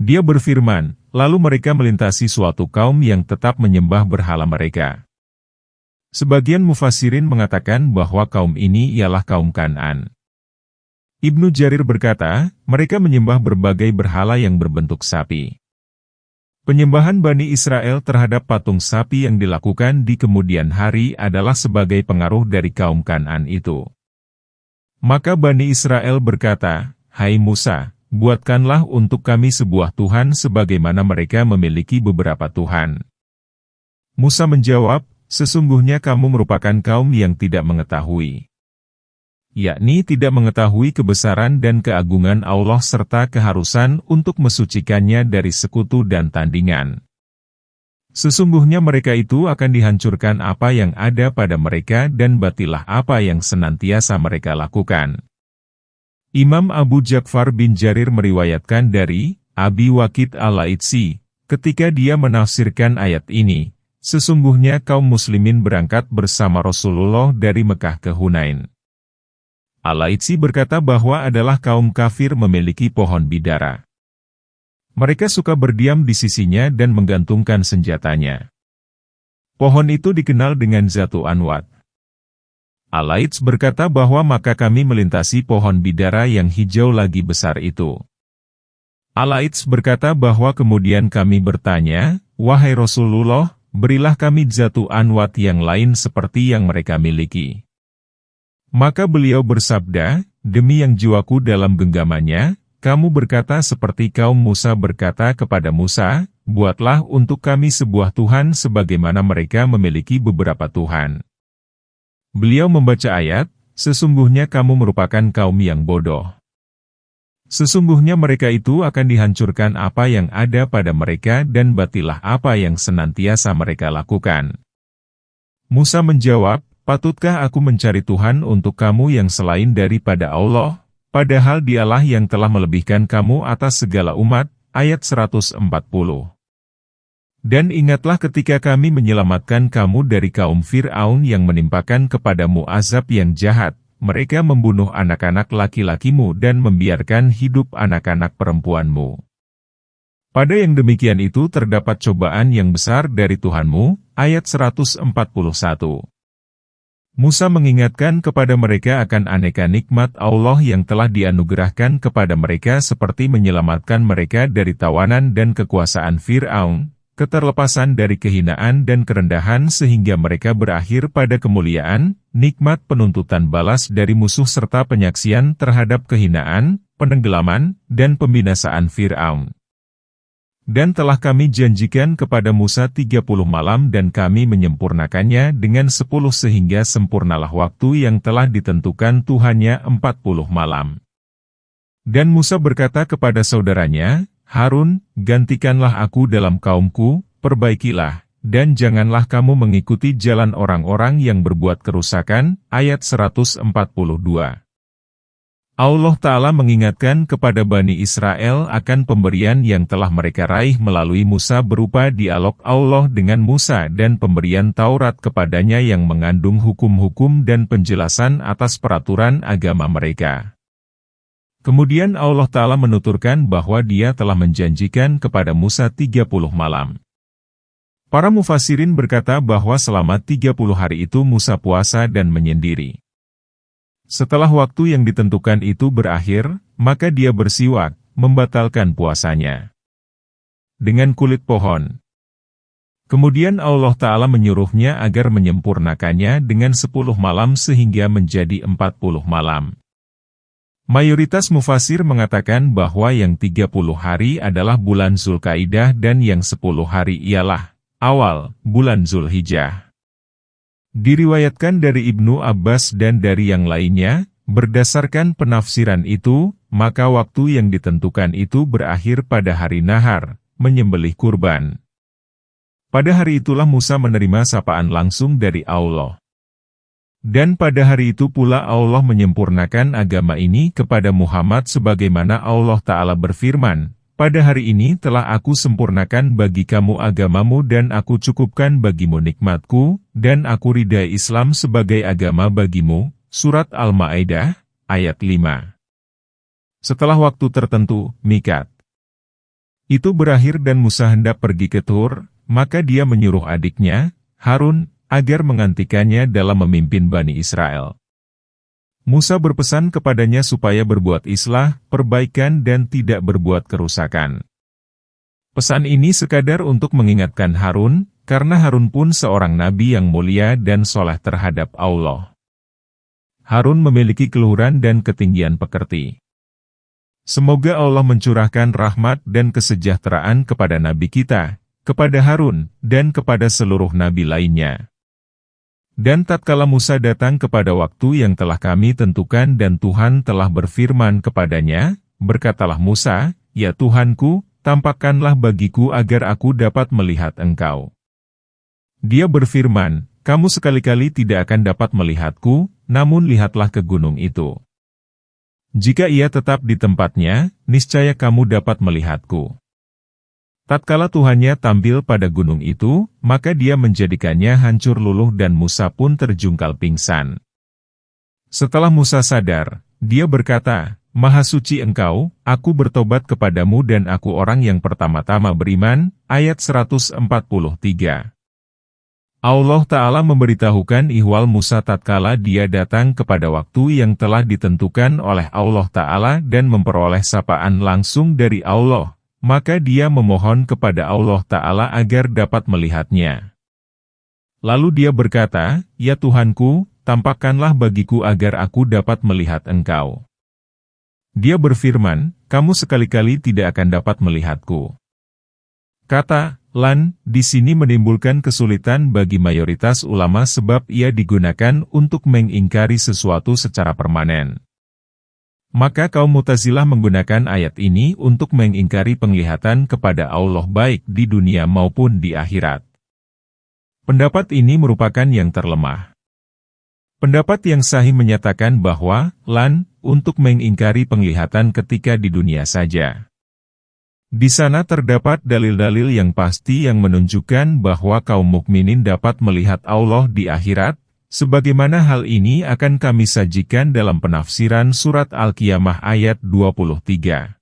Dia berfirman, lalu mereka melintasi suatu kaum yang tetap menyembah berhala mereka. Sebagian mufassirin mengatakan bahwa kaum ini ialah kaum Kan'an. Ibnu Jarir berkata, mereka menyembah berbagai berhala yang berbentuk sapi. Penyembahan Bani Israel terhadap patung sapi yang dilakukan di kemudian hari adalah sebagai pengaruh dari kaum Kan'an itu. Maka Bani Israel berkata, "Hai Musa, buatkanlah untuk kami sebuah Tuhan sebagaimana mereka memiliki beberapa Tuhan." Musa menjawab, "Sesungguhnya kamu merupakan kaum yang tidak mengetahui." Yakni tidak mengetahui kebesaran dan keagungan Allah serta keharusan untuk mensucikannya dari sekutu dan tandingan. Sesungguhnya mereka itu akan dihancurkan apa yang ada pada mereka dan batilah apa yang senantiasa mereka lakukan. Imam Abu Ja'far bin Jarir meriwayatkan dari Abi Waqid al-Laitsi, ketika dia menafsirkan ayat ini, sesungguhnya kaum muslimin berangkat bersama Rasulullah dari Mekah ke Hunain. Al-Laitsi berkata bahwa adalah kaum kafir memiliki pohon bidara. Mereka suka berdiam di sisinya dan menggantungkan senjatanya. Pohon itu dikenal dengan Zatu Anwat. Al-Laits berkata bahwa maka kami melintasi pohon bidara yang hijau lagi besar itu. Al-Laits berkata bahwa kemudian kami bertanya, "Wahai Rasulullah, berilah kami Zatu Anwat yang lain seperti yang mereka miliki." Maka beliau bersabda, "Demi yang jiwaku dalam genggamannya, kamu berkata seperti kaum Musa berkata kepada Musa, buatlah untuk kami sebuah Tuhan sebagaimana mereka memiliki beberapa Tuhan." Beliau membaca ayat, "Sesungguhnya kamu merupakan kaum yang bodoh. Sesungguhnya mereka itu akan dihancurkan apa yang ada pada mereka dan batilah apa yang senantiasa mereka lakukan." Musa menjawab, "Patutkah aku mencari Tuhan untuk kamu yang selain daripada Allah, padahal dialah yang telah melebihkan kamu atas segala umat?" Ayat 140. Dan ingatlah ketika kami menyelamatkan kamu dari kaum Fir'aun yang menimpakan kepadamu azab yang jahat, mereka membunuh anak-anak laki-lakimu dan membiarkan hidup anak-anak perempuanmu. Pada yang demikian itu terdapat cobaan yang besar dari Tuhanmu. Ayat 141. Musa mengingatkan kepada mereka akan aneka nikmat Allah yang telah dianugerahkan kepada mereka seperti menyelamatkan mereka dari tawanan dan kekuasaan Fir'aun, keterlepasan dari kehinaan dan kerendahan sehingga mereka berakhir pada kemuliaan, nikmat penuntutan balas dari musuh serta penyaksian terhadap kehinaan, penenggelaman, dan pembinasaan Fir'aun. Dan telah kami janjikan kepada Musa 30 malam dan kami menyempurnakannya dengan 10 sehingga sempurnalah waktu yang telah ditentukan Tuhannya 40 malam. Dan Musa berkata kepada saudaranya, "Harun, gantikanlah aku dalam kaumku, perbaikilah, dan janganlah kamu mengikuti jalan orang-orang yang berbuat kerusakan." Ayat 142. Allah Ta'ala mengingatkan kepada Bani Israel akan pemberian yang telah mereka raih melalui Musa berupa dialog Allah dengan Musa dan pemberian Taurat kepadanya yang mengandung hukum-hukum dan penjelasan atas peraturan agama mereka. Kemudian Allah Ta'ala menuturkan bahwa Dia telah menjanjikan kepada Musa 30 malam. Para mufassirin berkata bahwa selama 30 hari itu Musa puasa dan menyendiri. Setelah waktu yang ditentukan itu berakhir, maka dia bersiwak, membatalkan puasanya dengan kulit pohon. Kemudian Allah Ta'ala menyuruhnya agar menyempurnakannya dengan 10 malam sehingga menjadi 40 malam. Mayoritas mufassir mengatakan bahwa yang 30 hari adalah bulan Zulkaidah dan yang 10 hari ialah awal bulan Zulhijjah. Diriwayatkan dari Ibnu Abbas dan dari yang lainnya, berdasarkan penafsiran itu, maka waktu yang ditentukan itu berakhir pada hari nahar, menyembelih kurban. Pada hari itulah Musa menerima sapaan langsung dari Allah. Dan pada hari itu pula Allah menyempurnakan agama ini kepada Muhammad sebagaimana Allah Ta'ala berfirman, "Pada hari ini telah aku sempurnakan bagi kamu agamamu dan aku cukupkan bagimu nikmatku, dan aku ridai Islam sebagai agama bagimu." Surat Al-Ma'idah, ayat 5. Setelah waktu tertentu, mikat. Itu berakhir dan Musa hendak pergi ke Tur, maka dia menyuruh adiknya, Harun, agar menggantikannya dalam memimpin Bani Israel. Musa berpesan kepadanya supaya berbuat islah, perbaikan dan tidak berbuat kerusakan. Pesan ini sekadar untuk mengingatkan Harun, karena Harun pun seorang nabi yang mulia dan soleh terhadap Allah. Harun memiliki keluhuran dan ketinggian pekerti. Semoga Allah mencurahkan rahmat dan kesejahteraan kepada Nabi kita, kepada Harun, dan kepada seluruh nabi lainnya. Dan tatkala Musa datang kepada waktu yang telah kami tentukan dan Tuhan telah berfirman kepadanya, berkatalah Musa, "Ya Tuhanku, tampakkanlah bagiku agar aku dapat melihat Engkau." Dia berfirman, "Kamu sekali-kali tidak akan dapat melihatku, namun lihatlah ke gunung itu. Jika ia tetap di tempatnya, niscaya kamu dapat melihatku." Tatkala Tuhannya tampil pada gunung itu, maka dia menjadikannya hancur luluh dan Musa pun terjungkal pingsan. Setelah Musa sadar, dia berkata, "Maha suci Engkau, aku bertobat kepadamu dan aku orang yang pertama-tama beriman." Ayat 143. Allah Ta'ala memberitahukan ihwal Musa tatkala dia datang kepada waktu yang telah ditentukan oleh Allah Ta'ala dan memperoleh sapaan langsung dari Allah, maka dia memohon kepada Allah Ta'ala agar dapat melihatnya. Lalu dia berkata, "Ya Tuhanku, tampakkanlah bagiku agar aku dapat melihat Engkau." Dia berfirman, "Kamu sekali-kali tidak akan dapat melihatku." Kata "lan" di sini menimbulkan kesulitan bagi mayoritas ulama sebab ia digunakan untuk mengingkari sesuatu secara permanen. Maka kaum Mu'tazilah menggunakan ayat ini untuk mengingkari penglihatan kepada Allah baik di dunia maupun di akhirat. Pendapat ini merupakan yang terlemah. Pendapat yang sahih menyatakan bahwa "lan" untuk mengingkari penglihatan ketika di dunia saja. Di sana terdapat dalil-dalil yang pasti yang menunjukkan bahwa kaum mukminin dapat melihat Allah di akhirat, sebagaimana hal ini akan kami sajikan dalam penafsiran surat Al-Qiyamah ayat 23.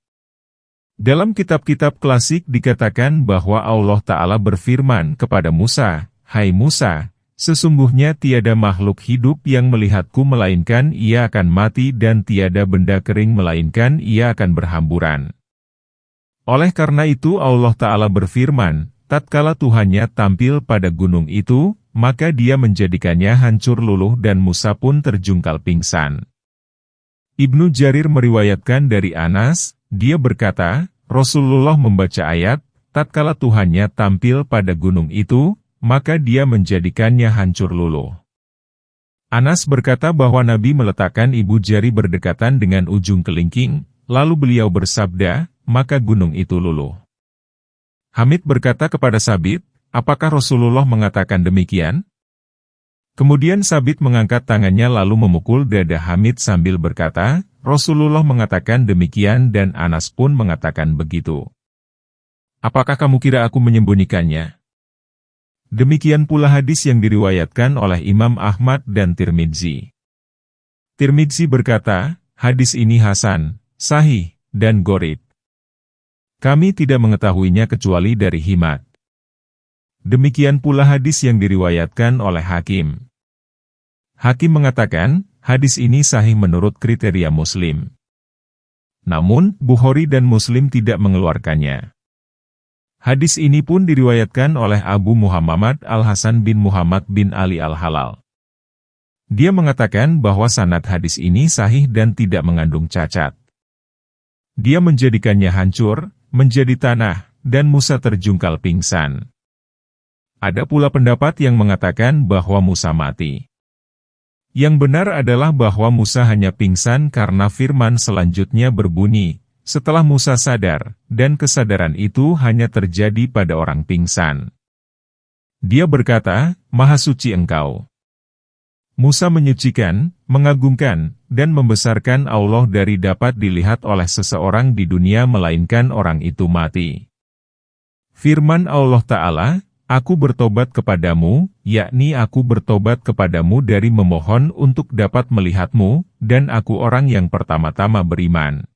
Dalam kitab-kitab klasik dikatakan bahwa Allah Ta'ala berfirman kepada Musa, "Hai Musa, sesungguhnya tiada makhluk hidup yang melihatku melainkan ia akan mati dan tiada benda kering melainkan ia akan berhamburan." Oleh karena itu Allah Ta'ala berfirman, tatkala Tuhannya tampil pada gunung itu, maka dia menjadikannya hancur luluh dan Musa pun terjungkal pingsan. Ibnu Jarir meriwayatkan dari Anas, dia berkata, Rasulullah membaca ayat, tatkala Tuhannya tampil pada gunung itu, maka dia menjadikannya hancur luluh. Anas berkata bahwa Nabi meletakkan ibu jari berdekatan dengan ujung kelingking, lalu beliau bersabda, maka gunung itu luluh. Hamid berkata kepada Sabit, apakah Rasulullah mengatakan demikian? Kemudian Sabit mengangkat tangannya lalu memukul dada Hamid sambil berkata, Rasulullah mengatakan demikian dan Anas pun mengatakan begitu. Apakah kamu kira aku menyembunyikannya? Demikian pula hadis yang diriwayatkan oleh Imam Ahmad dan Tirmidzi. Tirmidzi berkata, hadis ini hasan, sahih, dan gharib. Kami tidak mengetahuinya kecuali dari Himad. Demikian pula hadis yang diriwayatkan oleh Hakim. Hakim mengatakan, hadis ini sahih menurut kriteria Muslim. Namun, Bukhari dan Muslim tidak mengeluarkannya. Hadis ini pun diriwayatkan oleh Abu Muhammad Al-Hasan bin Muhammad bin Ali Al-Halal. Dia mengatakan bahwa sanad hadis ini sahih dan tidak mengandung cacat. Dia menjadikannya hancur, menjadi tanah, dan Musa terjungkal pingsan. Ada pula pendapat yang mengatakan bahwa Musa mati. Yang benar adalah bahwa Musa hanya pingsan karena firman selanjutnya berbunyi, setelah Musa sadar, dan kesadaran itu hanya terjadi pada orang pingsan. Dia berkata, Maha suci Engkau. Musa menyucikan, mengagungkan, dan membesarkan Allah dari dapat dilihat oleh seseorang di dunia melainkan orang itu mati. Firman Allah Ta'ala, Aku bertobat kepadamu, yakni aku bertobat kepadamu dari memohon untuk dapat melihatmu, dan aku orang yang pertama-tama beriman.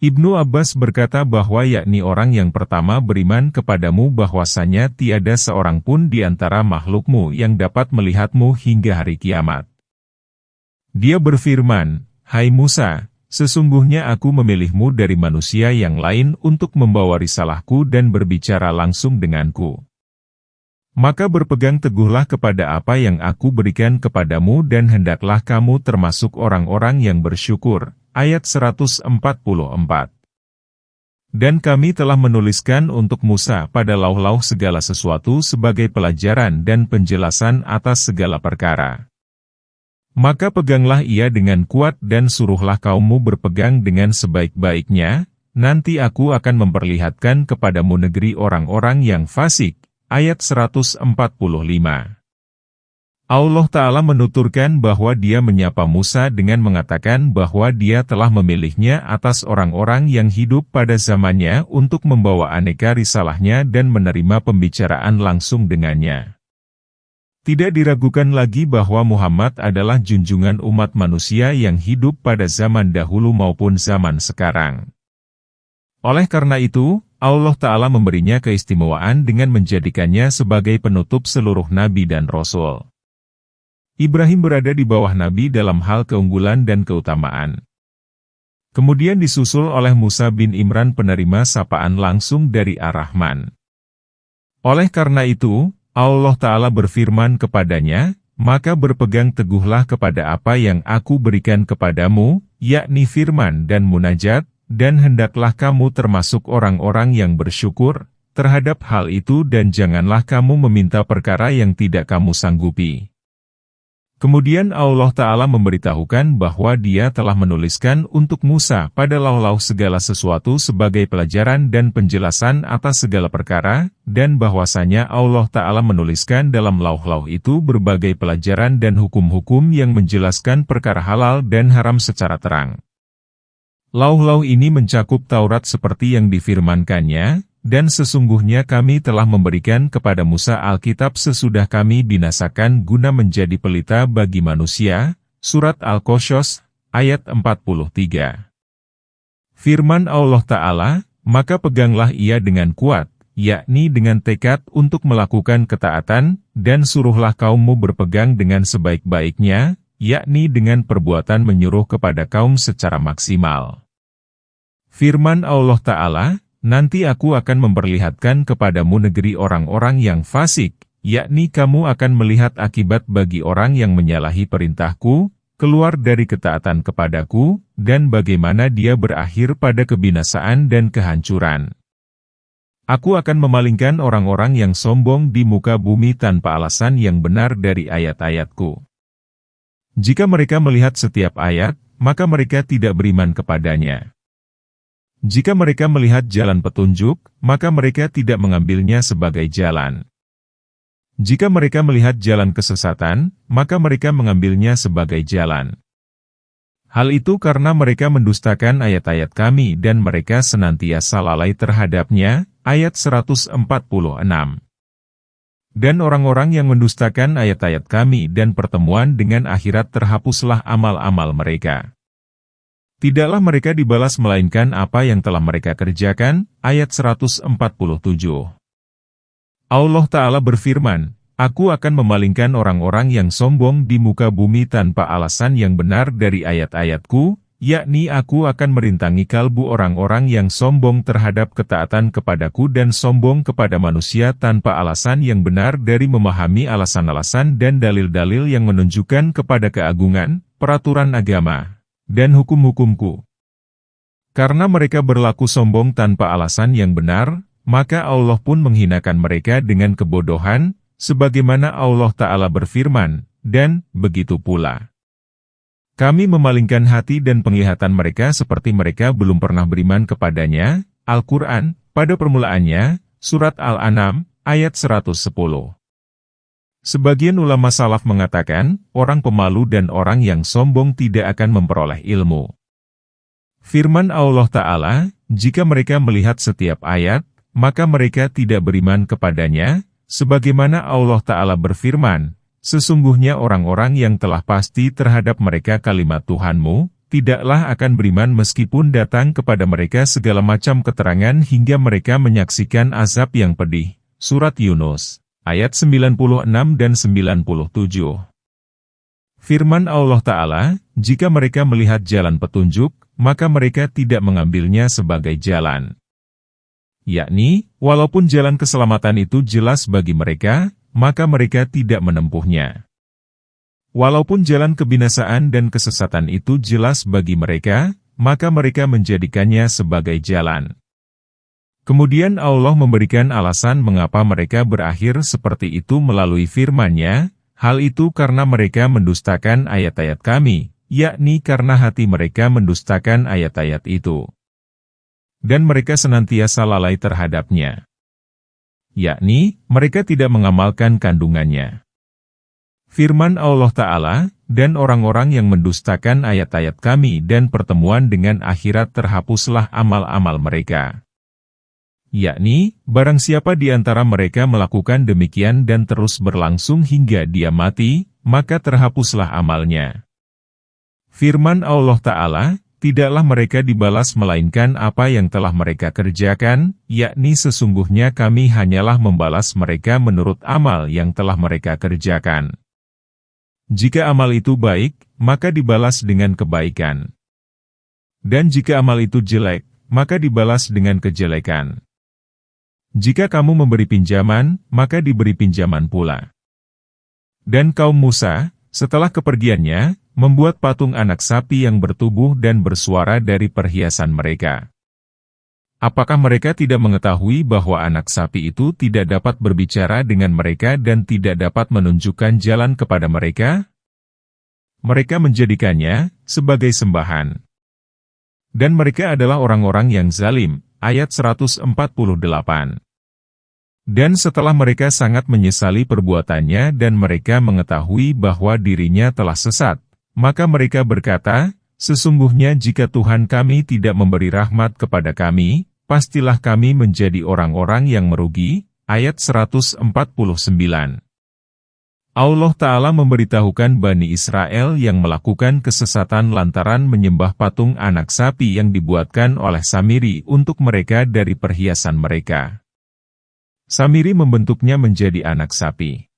Ibnu Abbas berkata bahwa yakni orang yang pertama beriman kepadamu bahwasanya tiada seorang pun di antara makhlukmu yang dapat melihatmu hingga hari kiamat. Dia berfirman, "Hai Musa, sesungguhnya aku memilihmu dari manusia yang lain untuk membawa risalahku dan berbicara langsung denganku. Maka berpegang teguhlah kepada apa yang aku berikan kepadamu dan hendaklah kamu termasuk orang-orang yang bersyukur." Ayat 144. Dan kami telah menuliskan untuk Musa pada lauh-lauh segala sesuatu sebagai pelajaran dan penjelasan atas segala perkara. Maka peganglah ia dengan kuat dan suruhlah kaummu berpegang dengan sebaik-baiknya, nanti aku akan memperlihatkan kepadamu negeri orang-orang yang fasik. Ayat 145. Allah Ta'ala menuturkan bahwa Dia menyapa Musa dengan mengatakan bahwa Dia telah memilihnya atas orang-orang yang hidup pada zamannya untuk membawa aneka risalahnya dan menerima pembicaraan langsung dengannya. Tidak diragukan lagi bahwa Muhammad adalah junjungan umat manusia yang hidup pada zaman dahulu maupun zaman sekarang. Oleh karena itu, Allah Ta'ala memberinya keistimewaan dengan menjadikannya sebagai penutup seluruh nabi dan rasul. Ibrahim berada di bawah Nabi dalam hal keunggulan dan keutamaan. Kemudian disusul oleh Musa bin Imran penerima sapaan langsung dari Ar-Rahman. Oleh karena itu, Allah Ta'ala berfirman kepadanya, "Maka berpegang teguhlah kepada apa yang aku berikan kepadamu, yakni firman dan munajat, dan hendaklah kamu termasuk orang-orang yang bersyukur terhadap hal itu dan janganlah kamu meminta perkara yang tidak kamu sanggupi." Kemudian Allah Ta'ala memberitahukan bahwa Dia telah menuliskan untuk Musa pada lauh-lauh segala sesuatu sebagai pelajaran dan penjelasan atas segala perkara, dan bahwasanya Allah Ta'ala menuliskan dalam lauh-lauh itu berbagai pelajaran dan hukum-hukum yang menjelaskan perkara halal dan haram secara terang. Lauh-lauh ini mencakup Taurat seperti yang difirmankannya, dan sesungguhnya kami telah memberikan kepada Musa Alkitab sesudah kami binasakan guna menjadi pelita bagi manusia. Surat Al-Qasas, ayat 43. Firman Allah Ta'ala, "Maka peganglah ia dengan kuat, yakni dengan tekad untuk melakukan ketaatan, dan suruhlah kaummu berpegang dengan sebaik-baiknya, yakni dengan perbuatan menyuruh kepada kaum secara maksimal." Firman Allah Ta'ala, "Nanti aku akan memperlihatkan kepadamu negeri orang-orang yang fasik, yakni kamu akan melihat akibat bagi orang yang menyalahi perintahku, keluar dari ketaatan kepadaku, dan bagaimana dia berakhir pada kebinasaan dan kehancuran. Aku akan memalingkan orang-orang yang sombong di muka bumi tanpa alasan yang benar dari ayat-ayatku. Jika mereka melihat setiap ayat, maka mereka tidak beriman kepadanya. Jika mereka melihat jalan petunjuk, maka mereka tidak mengambilnya sebagai jalan. Jika mereka melihat jalan kesesatan, maka mereka mengambilnya sebagai jalan. Hal itu karena mereka mendustakan ayat-ayat kami dan mereka senantiasa lalai terhadapnya." Ayat 146. Dan orang-orang yang mendustakan ayat-ayat kami dan pertemuan dengan akhirat terhapuslah amal-amal mereka. Tidaklah mereka dibalas melainkan apa yang telah mereka kerjakan. Ayat 147. Allah Ta'ala berfirman, "Aku akan memalingkan orang-orang yang sombong di muka bumi tanpa alasan yang benar dari ayat-ayatku, yakni aku akan merintangi kalbu orang-orang yang sombong terhadap ketaatan kepadaku dan sombong kepada manusia tanpa alasan yang benar dari memahami alasan-alasan dan dalil-dalil yang menunjukkan kepada keagungan, peraturan agama, dan hukum-hukumku. Karena mereka berlaku sombong tanpa alasan yang benar, maka Allah pun menghinakan mereka dengan kebodohan, sebagaimana Allah Ta'ala berfirman, dan begitu pula kami memalingkan hati dan penglihatan mereka seperti mereka belum pernah beriman kepadanya." Al-Quran, pada permulaannya, Surat Al-An'am, ayat 110. Sebagian ulama salaf mengatakan, orang pemalu dan orang yang sombong tidak akan memperoleh ilmu. Firman Allah Ta'ala, "Jika mereka melihat setiap ayat, maka mereka tidak beriman kepadanya," sebagaimana Allah Ta'ala berfirman, "Sesungguhnya orang-orang yang telah pasti terhadap mereka kalimat Tuhanmu, tidaklah akan beriman meskipun datang kepada mereka segala macam keterangan hingga mereka menyaksikan azab yang pedih. Surat Yunus, ayat 96 dan 97. Firman Allah Ta'ala, jika mereka melihat jalan petunjuk, maka mereka tidak mengambilnya sebagai jalan. Yakni, walaupun jalan keselamatan itu jelas bagi mereka, maka mereka tidak menempuhnya. Walaupun jalan kebinasaan dan kesesatan itu jelas bagi mereka, maka mereka menjadikannya sebagai jalan. Kemudian Allah memberikan alasan mengapa mereka berakhir seperti itu melalui firman-Nya, hal itu karena mereka mendustakan ayat-ayat Kami, yakni karena hati mereka mendustakan ayat-ayat itu. Dan mereka senantiasa lalai terhadapnya. Yakni, mereka tidak mengamalkan kandungannya. Firman Allah Ta'ala, dan orang-orang yang mendustakan ayat-ayat Kami dan pertemuan dengan akhirat terhapuslah amal-amal mereka. Yakni, barang siapa di antara mereka melakukan demikian dan terus berlangsung hingga dia mati, maka terhapuslah amalnya. Firman Allah Ta'ala, tidaklah mereka dibalas melainkan apa yang telah mereka kerjakan, yakni sesungguhnya Kami hanyalah membalas mereka menurut amal yang telah mereka kerjakan. Jika amal itu baik, maka dibalas dengan kebaikan. Dan jika amal itu jelek, maka dibalas dengan kejelekan. Jika kamu memberi pinjaman, maka diberi pinjaman pula. Dan kaum Musa, setelah kepergiannya, membuat patung anak sapi yang bertubuh dan bersuara dari perhiasan mereka. Apakah mereka tidak mengetahui bahwa anak sapi itu tidak dapat berbicara dengan mereka dan tidak dapat menunjukkan jalan kepada mereka? Mereka menjadikannya sebagai sembahan. Dan mereka adalah orang-orang yang zalim. Ayat 148. Dan setelah mereka sangat menyesali perbuatannya dan mereka mengetahui bahwa dirinya telah sesat, maka mereka berkata, sesungguhnya jika Tuhan kami tidak memberi rahmat kepada kami, pastilah kami menjadi orang-orang yang merugi. Ayat 149. Allah Ta'ala memberitahukan Bani Israel yang melakukan kesesatan lantaran menyembah patung anak sapi yang dibuatkan oleh Samiri untuk mereka dari perhiasan mereka. Samiri membentuknya menjadi anak sapi.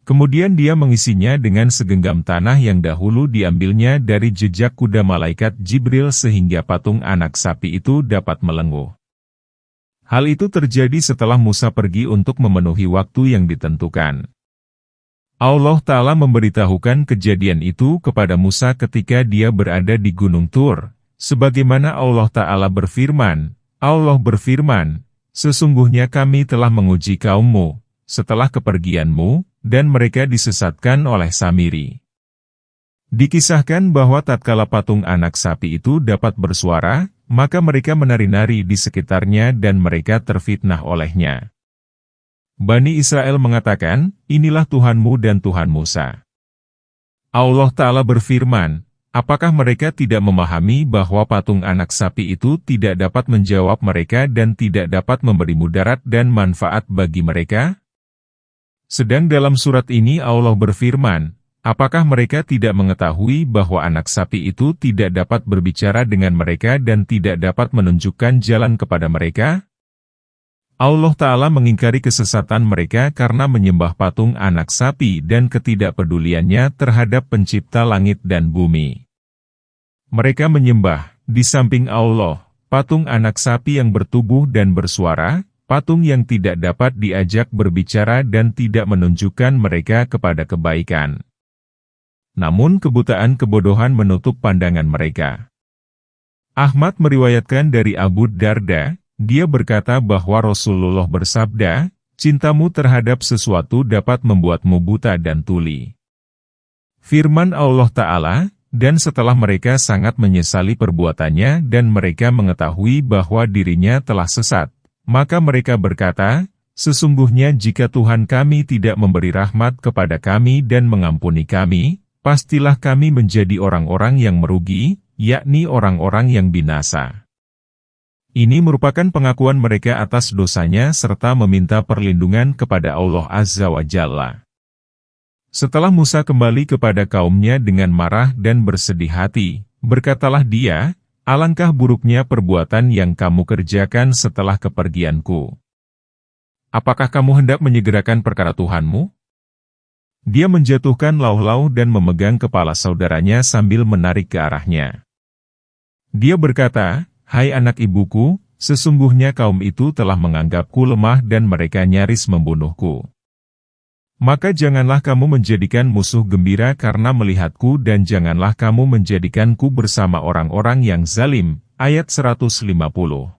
Kemudian dia mengisinya dengan segenggam tanah yang dahulu diambilnya dari jejak kuda malaikat Jibril sehingga patung anak sapi itu dapat melenguh. Hal itu terjadi setelah Musa pergi untuk memenuhi waktu yang ditentukan. Allah Ta'ala memberitahukan kejadian itu kepada Musa ketika dia berada di Gunung Tur, sebagaimana Allah Ta'ala berfirman, Allah berfirman, sesungguhnya kami telah menguji kaummu, setelah kepergianmu, dan mereka disesatkan oleh Samiri. Dikisahkan bahwa tatkala patung anak sapi itu dapat bersuara, maka mereka menari-nari di sekitarnya dan mereka terfitnah olehnya. Bani Israel mengatakan, inilah Tuhanmu dan Tuhan Musa. Allah Ta'ala berfirman, apakah mereka tidak memahami bahwa patung anak sapi itu tidak dapat menjawab mereka dan tidak dapat memberi mudarat dan manfaat bagi mereka? Sedang dalam surat ini Allah berfirman, apakah mereka tidak mengetahui bahwa anak sapi itu tidak dapat berbicara dengan mereka dan tidak dapat menunjukkan jalan kepada mereka? Allah Ta'ala mengingkari kesesatan mereka karena menyembah patung anak sapi dan ketidakpeduliannya terhadap pencipta langit dan bumi. Mereka menyembah, di samping Allah, patung anak sapi yang bertubuh dan bersuara, patung yang tidak dapat diajak berbicara dan tidak menunjukkan mereka kepada kebaikan. Namun kebutaan kebodohan menutup pandangan mereka. Ahmad meriwayatkan dari Abu Darda, dia berkata bahwa Rasulullah bersabda, cintamu terhadap sesuatu dapat membuatmu buta dan tuli. Firman Allah Ta'ala, dan setelah mereka sangat menyesali perbuatannya dan mereka mengetahui bahwa dirinya telah sesat, maka mereka berkata, sesungguhnya jika Tuhan kami tidak memberi rahmat kepada kami dan mengampuni kami, pastilah kami menjadi orang-orang yang merugi, yakni orang-orang yang binasa. Ini merupakan pengakuan mereka atas dosanya serta meminta perlindungan kepada Allah Azza wa Jalla. Setelah Musa kembali kepada kaumnya dengan marah dan bersedih hati, Berkatalah dia, alangkah buruknya perbuatan yang kamu kerjakan setelah kepergianku. Apakah kamu hendak menyegerakan perkara Tuhanmu? Dia menjatuhkan lauh-lauh dan memegang kepala saudaranya sambil menarik ke arahnya. Dia berkata, "Hai anak ibuku, sesungguhnya kaum itu telah menganggapku lemah dan mereka nyaris membunuhku. Maka janganlah kamu menjadikan musuh gembira karena melihatku dan janganlah kamu menjadikanku bersama orang-orang yang zalim." Ayat 150.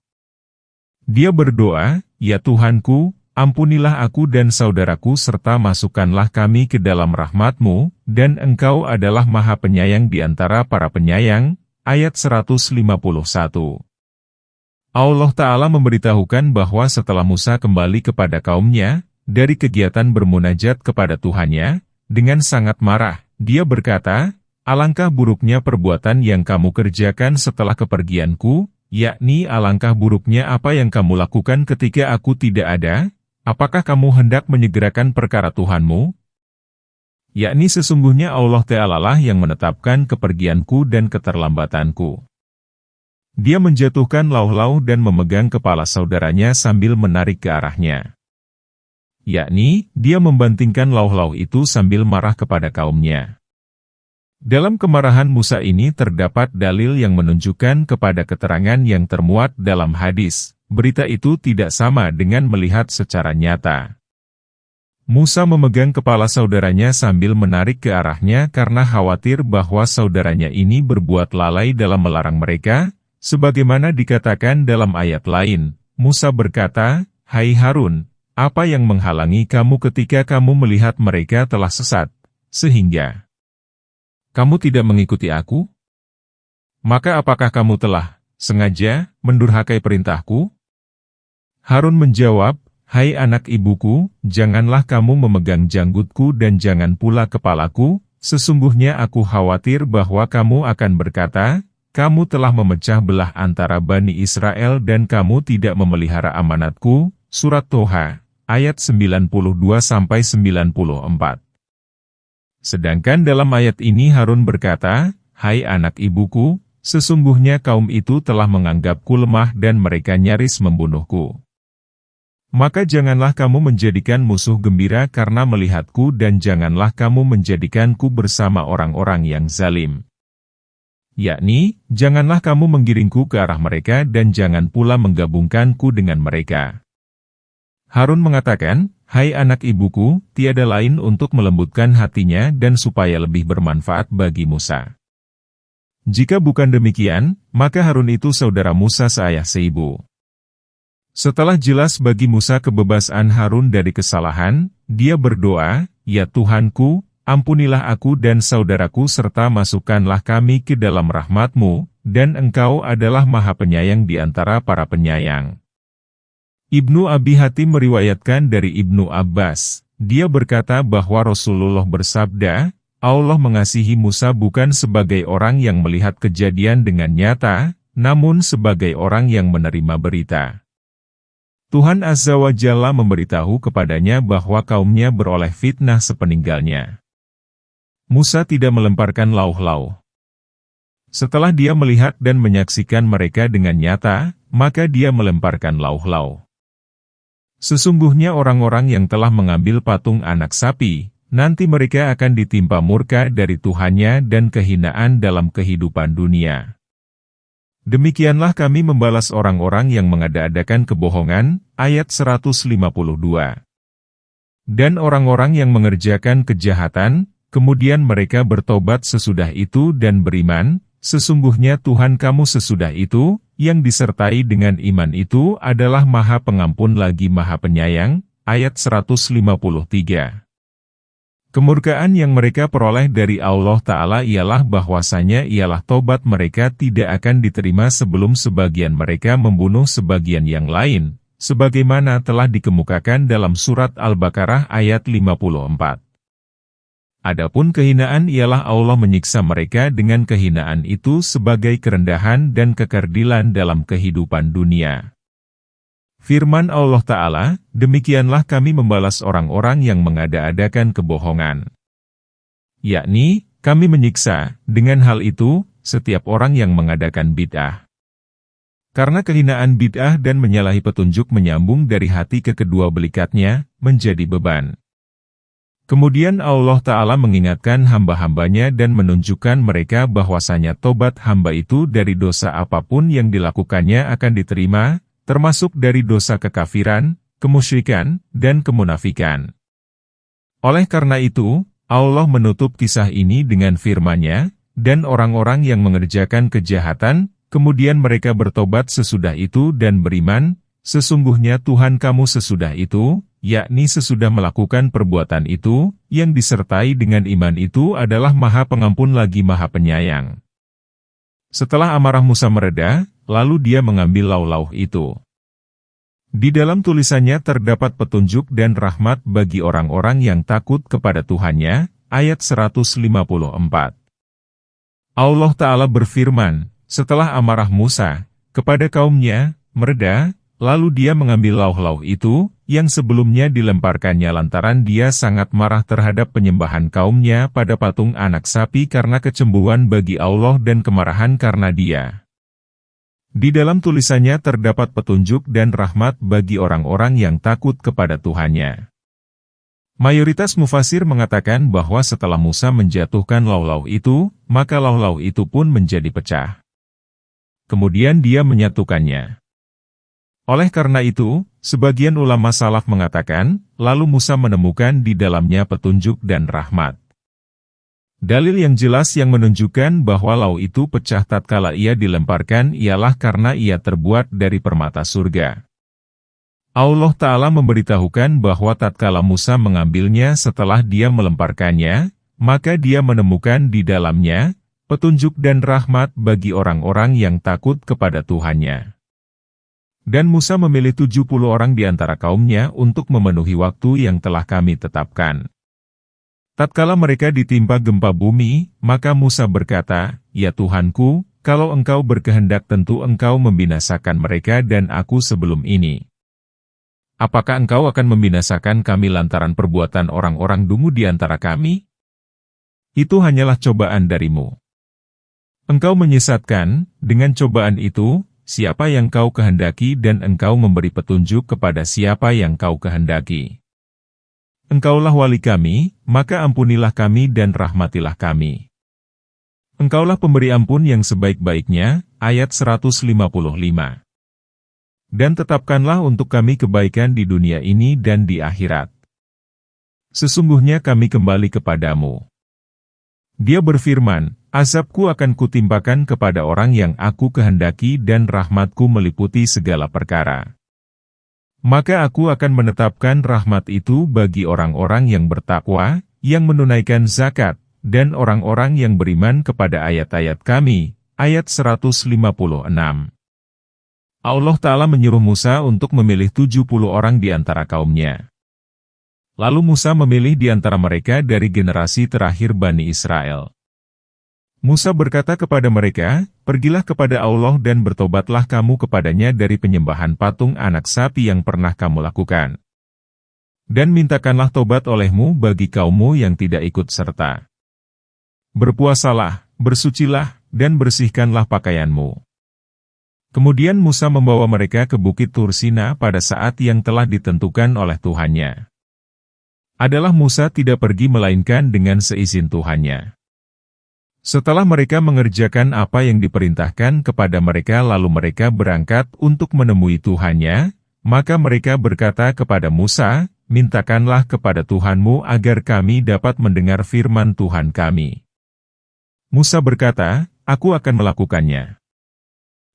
Dia berdoa, "Ya Tuhanku, ampunilah aku dan saudaraku serta masukkanlah kami ke dalam rahmat-Mu, dan Engkau adalah Maha Penyayang di antara para penyayang." Ayat 151. Allah Ta'ala memberitahukan bahwa setelah Musa kembali kepada kaumnya, dari kegiatan bermunajat kepada Tuhannya, dengan sangat marah, dia berkata, "Alangkah buruknya perbuatan yang kamu kerjakan setelah kepergianku, yakni alangkah buruknya apa yang kamu lakukan ketika aku tidak ada. Apakah kamu hendak menyegerakan perkara Tuhanmu?" Yakni sesungguhnya Allah Ta'ala lah yang menetapkan kepergianku dan keterlambatanku. Dia menjatuhkan lauh-lauh dan memegang kepala saudaranya sambil menarik ke arahnya. Yakni, dia membantingkan lauh-lauh itu sambil marah kepada kaumnya. Dalam kemarahan Musa ini terdapat dalil yang menunjukkan kepada keterangan yang termuat dalam hadis. Berita itu tidak sama dengan melihat secara nyata. Musa memegang kepala saudaranya sambil menarik ke arahnya karena khawatir bahwa saudaranya ini berbuat lalai dalam melarang mereka, sebagaimana dikatakan dalam ayat lain. Musa berkata, "Hai Harun, apa yang menghalangi kamu ketika kamu melihat mereka telah sesat, sehingga kamu tidak mengikuti aku? Maka apakah kamu telah sengaja mendurhakai perintahku?" Harun menjawab, "Hai anak ibuku, janganlah kamu memegang janggutku dan jangan pula kepalaku, sesungguhnya aku khawatir bahwa kamu akan berkata, 'Kamu telah memecah belah antara Bani Israel dan kamu tidak memelihara amanatku.'" Surat Toha, ayat 92-94. Sedangkan dalam ayat ini Harun berkata, "Hai anak ibuku, sesungguhnya kaum itu telah menganggapku lemah dan mereka nyaris membunuhku. Maka janganlah kamu menjadikan musuh gembira karena melihatku dan janganlah kamu menjadikanku bersama orang-orang yang zalim." Yakni, janganlah kamu menggiringku ke arah mereka dan jangan pula menggabungkanku dengan mereka. Harun mengatakan, "Hai anak ibuku, tiada lain untuk melembutkan hatinya dan supaya lebih bermanfaat bagi Musa. Jika bukan demikian, maka Harun itu saudara Musa seayah seibu." Setelah jelas bagi Musa kebebasan Harun dari kesalahan, dia berdoa, "Ya Tuhanku, ampunilah aku dan saudaraku serta masukkanlah kami ke dalam rahmat-Mu, dan Engkau adalah Maha Penyayang di antara para penyayang." Ibnu Abi Hatim meriwayatkan dari Ibnu Abbas, dia berkata bahwa Rasulullah bersabda, "Allah mengasihi Musa bukan sebagai orang yang melihat kejadian dengan nyata, namun sebagai orang yang menerima berita." Tuhan Azza wa Jalla memberitahu kepadanya bahwa kaumnya beroleh fitnah sepeninggalnya. Musa tidak melemparkan lauh-lauh. Setelah dia melihat dan menyaksikan mereka dengan nyata, maka dia melemparkan lauh-lauh. Sesungguhnya orang-orang yang telah mengambil patung anak sapi, nanti mereka akan ditimpa murka dari Tuhannya dan kehinaan dalam kehidupan dunia. Demikianlah kami membalas orang-orang yang mengada-adakan kebohongan, ayat 152. Dan orang-orang yang mengerjakan kejahatan, kemudian mereka bertobat sesudah itu dan beriman, sesungguhnya Tuhan kamu sesudah itu, yang disertai dengan iman itu adalah Maha Pengampun lagi Maha Penyayang, ayat 153. Kemurkaan yang mereka peroleh dari Allah Ta'ala ialah bahwasanya ialah tobat mereka tidak akan diterima sebelum sebagian mereka membunuh sebagian yang lain, sebagaimana telah dikemukakan dalam surat Al-Baqarah ayat 54. Adapun kehinaan ialah Allah menyiksa mereka dengan kehinaan itu sebagai kerendahan dan kekerdilan dalam kehidupan dunia. Firman Allah Ta'ala, "Demikianlah kami membalas orang-orang yang mengada-adakan kebohongan." Yakni, kami menyiksa, dengan hal itu, setiap orang yang mengadakan bid'ah. Karena kehinaan bid'ah dan menyalahi petunjuk menyambung dari hati ke kedua belikatnya, menjadi beban. Kemudian Allah Ta'ala mengingatkan hamba-hambanya dan menunjukkan mereka bahwasanya tobat hamba itu dari dosa apapun yang dilakukannya akan diterima, termasuk dari dosa kekafiran, kemusyrikan, dan kemunafikan. Oleh karena itu, Allah menutup kisah ini dengan firman-Nya, dan orang-orang yang mengerjakan kejahatan, kemudian mereka bertobat sesudah itu dan beriman, sesungguhnya Tuhan kamu sesudah itu, yakni sesudah melakukan perbuatan itu, yang disertai dengan iman itu adalah Maha Pengampun lagi Maha Penyayang. Setelah amarah Musa mereda, lalu dia mengambil lauh-lauh itu. Di dalam tulisannya terdapat petunjuk dan rahmat bagi orang-orang yang takut kepada Tuhannya, ayat 154. Allah Ta'ala berfirman, setelah amarah Musa kepada kaumnya mereda, lalu dia mengambil lauh-lauh itu, yang sebelumnya dilemparkannya lantaran dia sangat marah terhadap penyembahan kaumnya pada patung anak sapi karena kecemburuan bagi Allah dan kemarahan karena dia. Di dalam tulisannya terdapat petunjuk dan rahmat bagi orang-orang yang takut kepada Tuhannya. Mayoritas mufasir mengatakan bahwa setelah Musa menjatuhkan lauh-lauh itu, maka lauh-lauh itu pun menjadi pecah. Kemudian dia menyatukannya. Oleh karena itu, sebagian ulama salaf mengatakan, lalu Musa menemukan di dalamnya petunjuk dan rahmat. Dalil yang jelas yang menunjukkan bahwa lauh itu pecah tatkala ia dilemparkan ialah karena ia terbuat dari permata surga. Allah Ta'ala memberitahukan bahwa tatkala Musa mengambilnya setelah dia melemparkannya, maka dia menemukan di dalamnya petunjuk dan rahmat bagi orang-orang yang takut kepada Tuhannya. Dan Musa memilih 70 orang di antara kaumnya untuk memenuhi waktu yang telah kami tetapkan. Tatkala mereka ditimpa gempa bumi, maka Musa berkata, "Ya Tuhanku, kalau Engkau berkehendak tentu Engkau membinasakan mereka dan aku sebelum ini. Apakah Engkau akan membinasakan kami lantaran perbuatan orang-orang dungu di antara kami? Itu hanyalah cobaan darimu. Engkau menyesatkan, dengan cobaan itu, siapa yang Kau kehendaki dan Engkau memberi petunjuk kepada siapa yang Kau kehendaki. Engkaulah wali kami, maka ampunilah kami dan rahmatilah kami. Engkaulah pemberi ampun yang sebaik-baiknya, ayat 155. Dan tetapkanlah untuk kami kebaikan di dunia ini dan di akhirat. Sesungguhnya kami kembali kepadamu." Dia berfirman, "Azabku akan kutimpakan kepada orang yang aku kehendaki dan rahmatku meliputi segala perkara. Maka aku akan menetapkan rahmat itu bagi orang-orang yang bertakwa, yang menunaikan zakat, dan orang-orang yang beriman kepada ayat-ayat kami." Ayat 156. Allah Ta'ala menyuruh Musa untuk memilih 70 orang di antara kaumnya. Lalu Musa memilih di antara mereka dari generasi terakhir Bani Israel. Musa berkata kepada mereka, "Pergilah kepada Allah dan bertobatlah kamu kepadanya dari penyembahan patung anak sapi yang pernah kamu lakukan. Dan mintakanlah tobat olehmu bagi kaummu yang tidak ikut serta. Berpuasalah, bersucilah, dan bersihkanlah pakaianmu." Kemudian Musa membawa mereka ke Bukit Tur Sina pada saat yang telah ditentukan oleh Tuhannya. Adalah Musa tidak pergi melainkan dengan seizin Tuhannya. Setelah mereka mengerjakan apa yang diperintahkan kepada mereka lalu mereka berangkat untuk menemui Tuhannya, maka mereka berkata kepada Musa, "Mintakanlah kepada Tuhanmu agar kami dapat mendengar firman Tuhan kami." Musa berkata, "Aku akan melakukannya."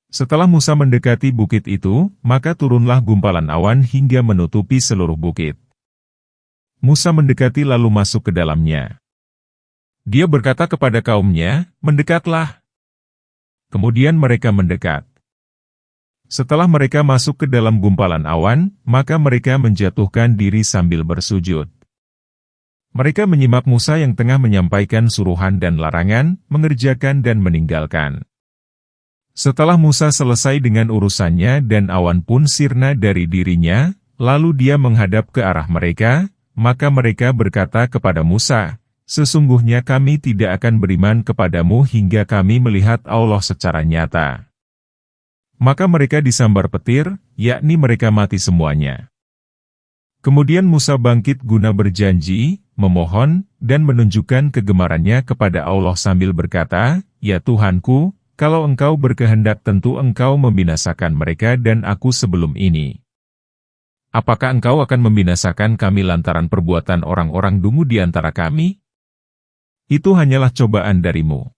Setelah Musa mendekati bukit itu, maka turunlah gumpalan awan hingga menutupi seluruh bukit. Musa mendekati lalu masuk ke dalamnya. Dia berkata kepada kaumnya, "Mendekatlah." Kemudian mereka mendekat. Setelah mereka masuk ke dalam gumpalan awan, maka mereka menjatuhkan diri sambil bersujud. Mereka menyimak Musa yang tengah menyampaikan suruhan dan larangan, mengerjakan dan meninggalkan. Setelah Musa selesai dengan urusannya dan awan pun sirna dari dirinya, lalu dia menghadap ke arah mereka, maka mereka berkata kepada Musa, Sesungguhnya kami tidak akan beriman kepadamu hingga kami melihat Allah secara nyata. Maka mereka disambar petir, yakni mereka mati semuanya. Kemudian Musa bangkit guna berjanji, memohon, dan menunjukkan kegemarannya kepada Allah sambil berkata, "Ya Tuhanku, kalau Engkau berkehendak tentu Engkau membinasakan mereka dan aku sebelum ini. Apakah Engkau akan membinasakan kami lantaran perbuatan orang-orang dungu di antara kami? Itu hanyalah cobaan darimu.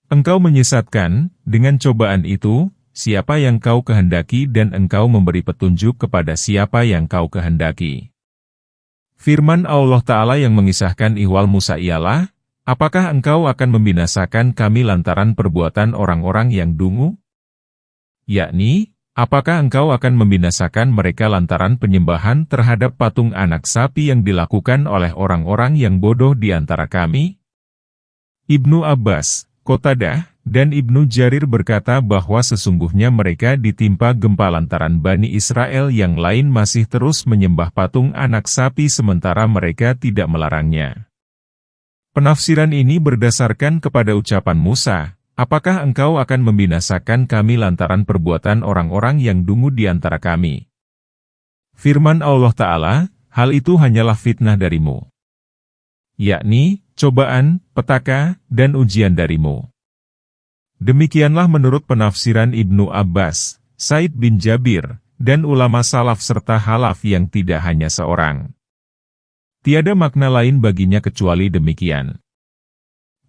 Engkau menyesatkan, dengan cobaan itu, siapa yang kau kehendaki dan Engkau memberi petunjuk kepada siapa yang kau kehendaki." Firman Allah Ta'ala yang mengisahkan ihwal Musa ialah, "Apakah engkau akan membinasakan kami lantaran perbuatan orang-orang yang dungu?" Yakni, apakah engkau akan membinasakan mereka lantaran penyembahan terhadap patung anak sapi yang dilakukan oleh orang-orang yang bodoh di antara kami? Ibnu Abbas, Qatadah, dan Ibnu Jarir berkata bahwa sesungguhnya mereka ditimpa gempa lantaran Bani Israel yang lain masih terus menyembah patung anak sapi sementara mereka tidak melarangnya. Penafsiran ini berdasarkan kepada ucapan Musa, "Apakah engkau akan membinasakan kami lantaran perbuatan orang-orang yang dungu di antara kami?" Firman Allah Ta'ala, "Hal itu hanyalah fitnah darimu." Yakni, cobaan, petaka, dan ujian darimu. Demikianlah menurut penafsiran Ibnu Abbas, Said bin Jabir, dan ulama salaf serta halaf yang tidak hanya seorang. Tiada makna lain baginya kecuali demikian.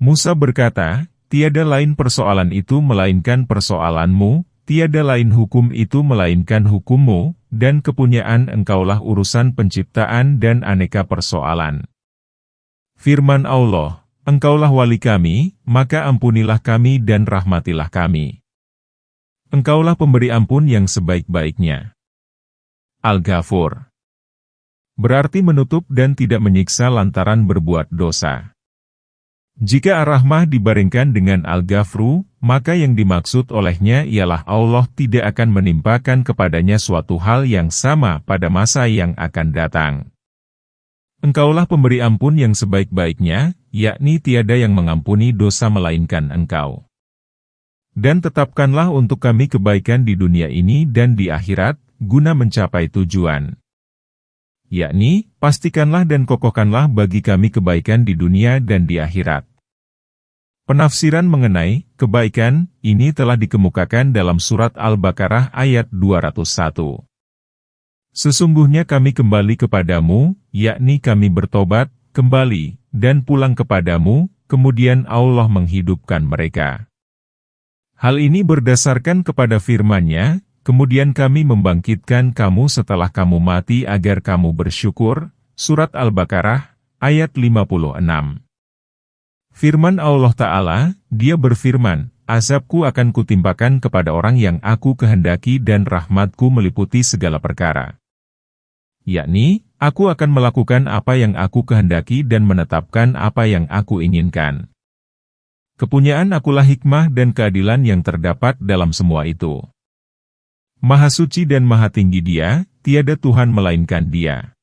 Musa berkata, "Tiada lain persoalan itu melainkan persoalanmu, tiada lain hukum itu melainkan hukummu, dan kepunyaan engkaulah urusan penciptaan dan aneka persoalan." Firman Allah, "Engkaulah wali kami, maka ampunilah kami dan rahmatilah kami. Engkaulah pemberi ampun yang sebaik-baiknya." Al-Ghafur berarti menutup dan tidak menyiksa lantaran berbuat dosa. Jika Ar-Rahmah dibaringkan dengan Al-Ghafru, maka yang dimaksud olehnya ialah Allah tidak akan menimpakan kepadanya suatu hal yang sama pada masa yang akan datang. Engkaulah pemberi ampun yang sebaik-baiknya, yakni tiada yang mengampuni dosa melainkan Engkau. Dan tetapkanlah untuk kami kebaikan di dunia ini dan di akhirat, guna mencapai tujuan. Yakni, pastikanlah dan kokohkanlah bagi kami kebaikan di dunia dan di akhirat. Penafsiran mengenai kebaikan ini telah dikemukakan dalam surat Al-Baqarah ayat 201. Sesungguhnya kami kembali kepadamu, yakni kami bertobat, kembali, dan pulang kepadamu, kemudian Allah menghidupkan mereka. Hal ini berdasarkan kepada firman-Nya, "Kemudian kami membangkitkan kamu setelah kamu mati agar kamu bersyukur." Surat Al-Baqarah, ayat 56. Firman Allah Ta'ala, Dia berfirman, "Azabku akan kutimpakan kepada orang yang aku kehendaki dan rahmatku meliputi segala perkara." Yakni, aku akan melakukan apa yang aku kehendaki dan menetapkan apa yang aku inginkan. Kepunyaan akulah hikmah dan keadilan yang terdapat dalam semua itu. Maha suci dan maha tinggi Dia, tiada Tuhan melainkan Dia.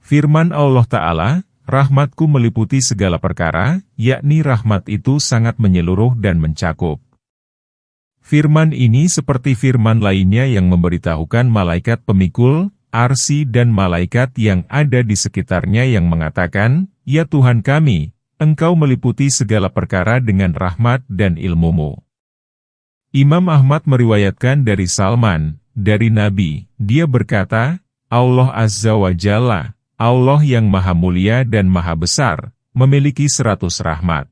Firman Allah Ta'ala, "Rahmatku meliputi segala perkara," yakni rahmat itu sangat menyeluruh dan mencakup. Firman ini seperti firman lainnya yang memberitahukan malaikat pemikul, Arsy dan malaikat yang ada di sekitarnya yang mengatakan, "Ya Tuhan kami, Engkau meliputi segala perkara dengan rahmat dan ilmu-Mu." Imam Ahmad meriwayatkan dari Salman, dari Nabi, dia berkata, Allah Azza wa Jalla, Allah yang maha mulia dan maha besar, memiliki 100 rahmat.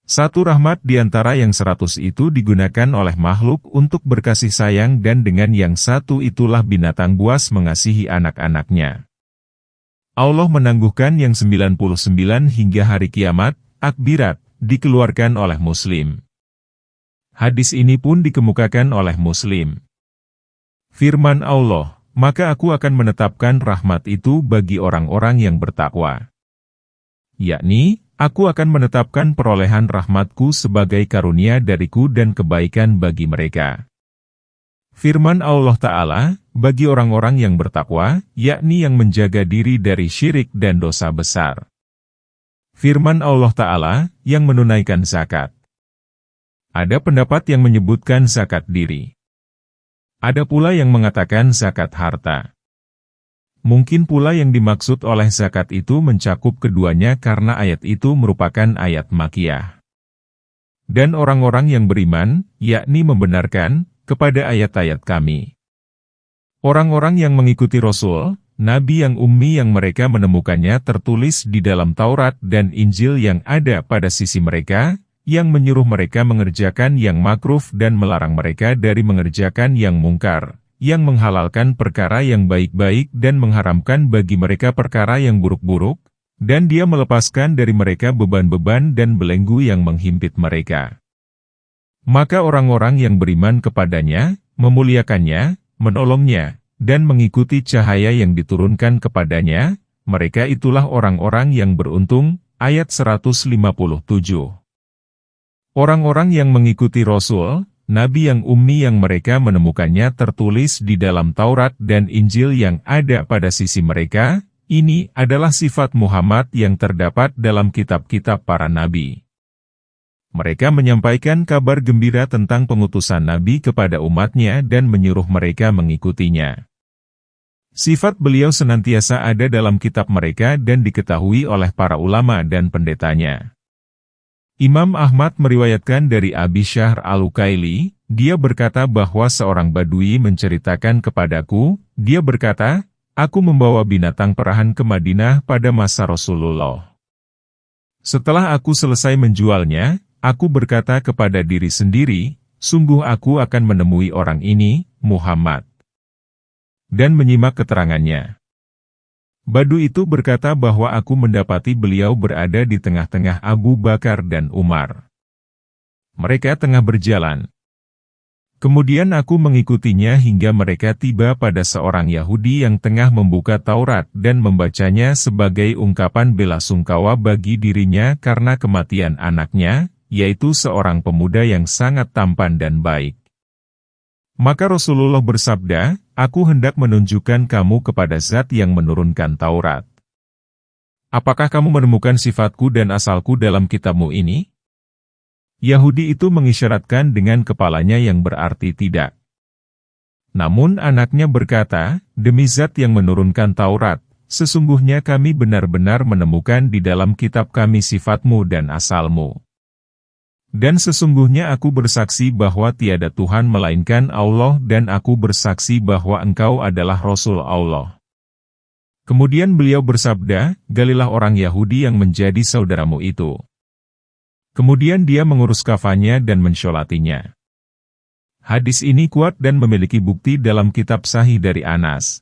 Satu rahmat di antara yang 100 itu digunakan oleh makhluk untuk berkasih sayang dan dengan yang satu itulah binatang buas mengasihi anak-anaknya. Allah menangguhkan yang 99 hingga hari kiamat, akbirat, dikeluarkan oleh Muslim. Hadis ini pun dikemukakan oleh Muslim. Firman Allah, "Maka aku akan menetapkan rahmat itu bagi orang-orang yang bertakwa." Yakni, aku akan menetapkan perolehan rahmatku sebagai karunia dariku dan kebaikan bagi mereka. Firman Allah Ta'ala, bagi orang-orang yang bertakwa, yakni yang menjaga diri dari syirik dan dosa besar. Firman Allah Ta'ala yang menunaikan zakat. Ada pendapat yang menyebutkan zakat diri. Ada pula yang mengatakan zakat harta. Mungkin pula yang dimaksud oleh zakat itu mencakup keduanya karena ayat itu merupakan ayat Makkiyah. Dan orang-orang yang beriman, yakni membenarkan, kepada ayat-ayat kami. Orang-orang yang mengikuti Rasul, Nabi yang ummi yang mereka menemukannya tertulis di dalam Taurat dan Injil yang ada pada sisi mereka, yang menyuruh mereka mengerjakan yang makruf dan melarang mereka dari mengerjakan yang mungkar, yang menghalalkan perkara yang baik-baik dan mengharamkan bagi mereka perkara yang buruk-buruk, dan Dia melepaskan dari mereka beban-beban dan belenggu yang menghimpit mereka. Maka orang-orang yang beriman kepadanya, memuliakannya, menolongnya, dan mengikuti cahaya yang diturunkan kepadanya, mereka itulah orang-orang yang beruntung. Ayat 157. Orang-orang yang mengikuti Rasul, Nabi yang ummi yang mereka menemukannya tertulis di dalam Taurat dan Injil yang ada pada sisi mereka, ini adalah sifat Muhammad yang terdapat dalam kitab-kitab para nabi. Mereka menyampaikan kabar gembira tentang pengutusan Nabi kepada umatnya dan menyuruh mereka mengikutinya. Sifat beliau senantiasa ada dalam kitab mereka dan diketahui oleh para ulama dan pendetanya. Imam Ahmad meriwayatkan dari Abi Syahr Al-Ukaili, dia berkata bahwa seorang Badui menceritakan kepadaku, dia berkata, aku membawa binatang perahan ke Madinah pada masa Rasulullah. Setelah aku selesai menjualnya, aku berkata kepada diri sendiri, sungguh aku akan menemui orang ini, Muhammad. Dan menyimak keterangannya. Badu itu berkata bahwa aku mendapati beliau berada di tengah-tengah Abu Bakar dan Umar. Mereka tengah berjalan. Kemudian aku mengikutinya hingga mereka tiba pada seorang Yahudi yang tengah membuka Taurat dan membacanya sebagai ungkapan bela sungkawa bagi dirinya karena kematian anaknya, yaitu seorang pemuda yang sangat tampan dan baik. Maka Rasulullah bersabda, aku hendak menunjukkan kamu kepada Zat yang menurunkan Taurat. Apakah kamu menemukan sifatku dan asalku dalam kitabmu ini? Yahudi itu mengisyaratkan dengan kepalanya yang berarti tidak. Namun anaknya berkata, demi Zat yang menurunkan Taurat, sesungguhnya kami benar-benar menemukan di dalam kitab kami sifatmu dan asalmu. Dan sesungguhnya aku bersaksi bahwa tiada Tuhan melainkan Allah dan aku bersaksi bahwa engkau adalah Rasul Allah. Kemudian beliau bersabda, galilah orang Yahudi yang menjadi saudaramu itu. Kemudian dia mengurus kafannya dan mensyolatinya. Hadis ini kuat dan memiliki bukti dalam kitab Sahih dari Anas.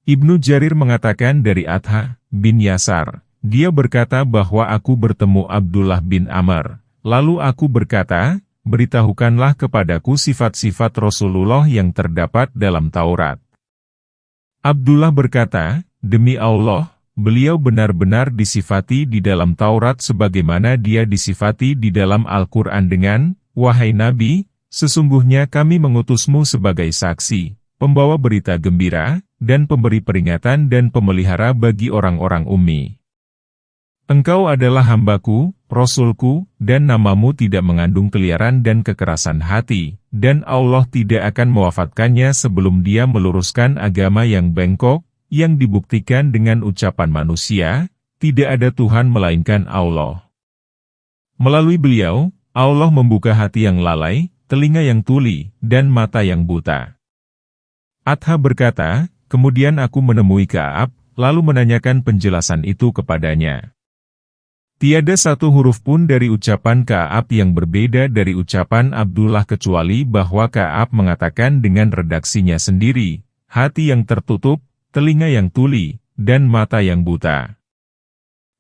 Ibnu Jarir mengatakan dari Atha bin Yasar, dia berkata bahwa aku bertemu Abdullah bin Amr. Lalu aku berkata, beritahukanlah kepadaku sifat-sifat Rasulullah yang terdapat dalam Taurat. Abdullah berkata, demi Allah, beliau benar-benar disifati di dalam Taurat sebagaimana dia disifati di dalam Al-Quran dengan, wahai Nabi, sesungguhnya kami mengutusmu sebagai saksi, pembawa berita gembira, dan pemberi peringatan dan pemelihara bagi orang-orang ummi. Engkau adalah hambaku, Rasulku, dan namamu tidak mengandung keliaran dan kekerasan hati, dan Allah tidak akan mewafatkannya sebelum dia meluruskan agama yang bengkok, yang dibuktikan dengan ucapan manusia, tidak ada Tuhan melainkan Allah. Melalui beliau, Allah membuka hati yang lalai, telinga yang tuli, dan mata yang buta. Atha berkata, kemudian aku menemui Ka'ab, lalu menanyakan penjelasan itu kepadanya. Tiada satu huruf pun dari ucapan Ka'ab yang berbeda dari ucapan Abdullah kecuali bahwa Ka'ab mengatakan dengan redaksinya sendiri, hati yang tertutup, telinga yang tuli, dan mata yang buta.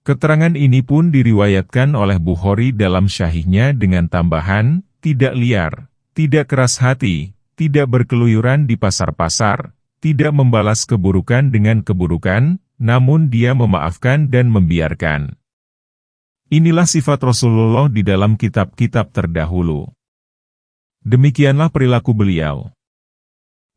Keterangan ini pun diriwayatkan oleh Bukhari dalam syahihnya dengan tambahan, tidak liar, tidak keras hati, tidak berkeluyuran di pasar-pasar, tidak membalas keburukan dengan keburukan, namun dia memaafkan dan membiarkan. Inilah sifat Rasulullah di dalam kitab-kitab terdahulu. Demikianlah perilaku beliau.